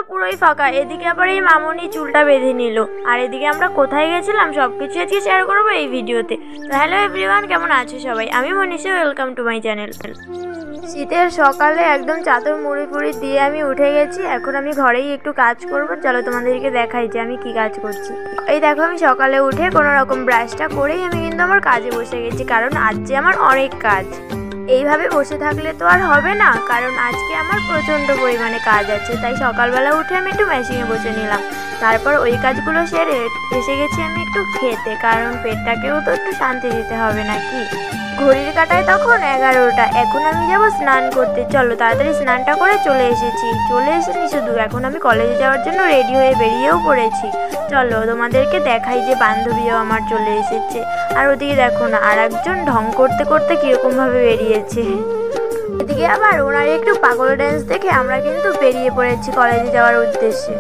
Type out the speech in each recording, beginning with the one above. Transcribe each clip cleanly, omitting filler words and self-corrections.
পুরোই ফাঁকা। এদিকে আবার এই মামুনি চুলটা বেঁধে নিল। আর এদিকে আমরা কোথায় গেছিলাম সবকিছু আজকে শেয়ার করবো এই ভিডিওতে। তো হ্যালো এভরিওয়ান, কেমন আছো সবাই? আমি Manisha, welcome to my channel. শীতের সকালে একদম চাদর মুড়ি ফুড়ি দিয়ে আমি উঠে গেছি। এখন আমি ঘরেই একটু কাজ করব। চলো তোমাদেরকে দেখাই যে আমি কি কাজ করছি। এই দেখো, আমি সকালে উঠে কোনো রকম ব্রাশটা করেই আমি কিন্তু আমার কাজে বসে গেছি, কারণ আজ যে আমার অনেক কাজ। এইভাবে বসে থাকলে তো আর হবে না, কারণ আজকে আমার প্রচণ্ড পরিমাণে কাজ আছে। তাই সকালবেলা উঠে আমি একটু মেশিনে বসে নিলাম। তারপর ওই কাজগুলো সেরে এসে গেছি আমি একটু খেতে, কারণ পেটটাকেও তো একটু শান্তি দিতে হবে নাকি। ঘড়ির কাঁটায় তখন 11টা। এখন আমি যাব স্নান করতে। চলো তাড়াতাড়ি স্নানটা করে চলে এসেছি শুধু। এখন আমি কলেজে যাওয়ার জন্য রেডি হয়ে বেরিয়েও পড়েছি। চলো তোমাদেরকে দেখাই যে বান্ধবীও আমার চলে এসেছে। আর ওদিকে দেখো না, আর একজন ঢং করতে করতে কীরকমভাবে বেরিয়েছে। এদিকে আবার ওনার একটু পাগল ড্যান্স দেখে আমরা কিন্তু বেরিয়ে পড়েছি কলেজে যাওয়ার উদ্দেশ্যে।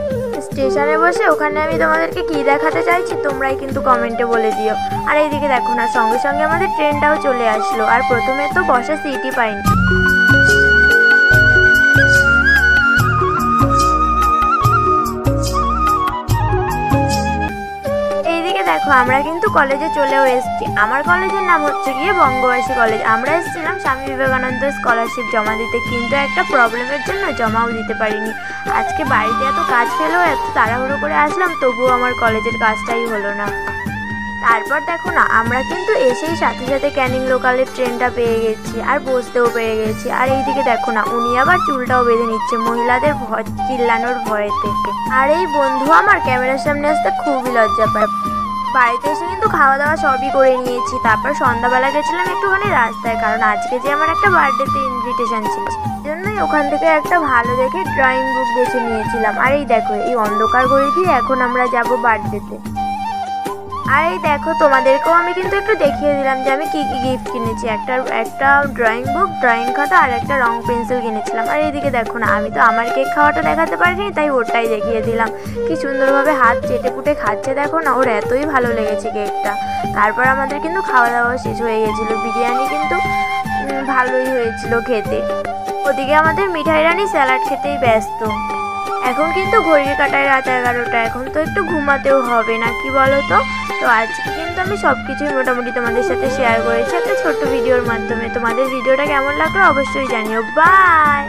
স্টেশনে বসে ওখানে আমি তোমাদেরকে কি দেখাতে চাইছি তোমরাই কিন্তু কমেন্টে বলে দিও। আর এইদিকে দেখো না, সঙ্গে সঙ্গে আমাদের ট্রেনটাও চলে আসলো। আর প্রথমে তো বসার সিটই পাইনি। দেখো আমরা কিন্তু কলেজে চলেও এসেছি। আমার কলেজের নাম হচ্ছে গিয়ে বঙ্গবাসী কলেজ। আমরা এসেছিলাম স্বামী বিবেকানন্দ স্কলারশিপ জমা দিতে, কিন্তু একটা প্রবলেমের জন্য জমাও দিতে পারিনি। আজকে বাড়িতে এত কাজ ফেলেও এত তাড়াহুড়ো করে আসলাম, তবুও আমার কলেজের কাজটাই হলো না। তারপর দেখো না, আমরা কিন্তু এসেই সাথে সাথে ক্যানিং লোকালের ট্রেনটা পেয়ে গেছি আর বসতেও পেয়ে গেছি। আর এইদিকে দেখো না, উনি আবার চুলটাও বেঁধে নিচ্ছে মহিলাদের ভয় চিল্লানোর ভয়েতে। আর এই বন্ধু আমার ক্যামেরার সামনে আসতে খুবই লজ্জা পায়। বাড়িতে এসে কিন্তু খাওয়া দাওয়া সবই করে নিয়েছি। তারপর সন্ধ্যাবেলা গেছিলাম একটুখানি রাস্তায়, কারণ আজকে যে আমার একটা বার্থডেতে ইনভিটেশন ছিল, জন্যই ওখান থেকে একটা ভালো দেখে ড্রয়িং বুক বেছে নিয়েছিলাম। আর এই দেখো, এই অন্ধকার গড়ি দিয়ে এখন আমরা যাব বার্থডেতে। আর এই দেখো, তোমাদেরকেও আমি কিন্তু একটু দেখিয়ে দিলাম যে আমি কি কি গিফট কিনেছি। একটা ড্রয়িং বুক, ড্রয়িং খাতা আর একটা রং পেন্সিল কিনেছিলাম। আর এইদিকে দেখো না, আমি তো আমার কেক খাওয়াটা দেখাতে পারিনি, তাই ওটাই দেখিয়ে দিলাম। কি সুন্দরভাবে হাত চেটে পুটে খাচ্ছে দেখো না, ওর এতই ভালো লেগেছে কেকটা। তারপর আমাদের কিন্তু খাওয়া দাওয়া শেষ হয়ে গেছিলো। বিরিয়ানি কিন্তু ভালোই হয়েছিল খেতে। ওদিকে আমাদের মিঠাই রানী স্যালাড খেতেই ব্যস্ত। এখন কিন্তু ঘড়ির কাঁটায় রাত 11টা। এখন তো একটু ঘুমাতেও হবে না, কি বলো তো? তো আজকে কিন্তু আমি সব কিছুই মোটামুটি তোমাদের সাথে শেয়ার করেছি একটা ছোট্ট ভিডিওর মাধ্যমে। তোমাদের ভিডিওটা কেমন লাগলো অবশ্যই জানিও। বাই।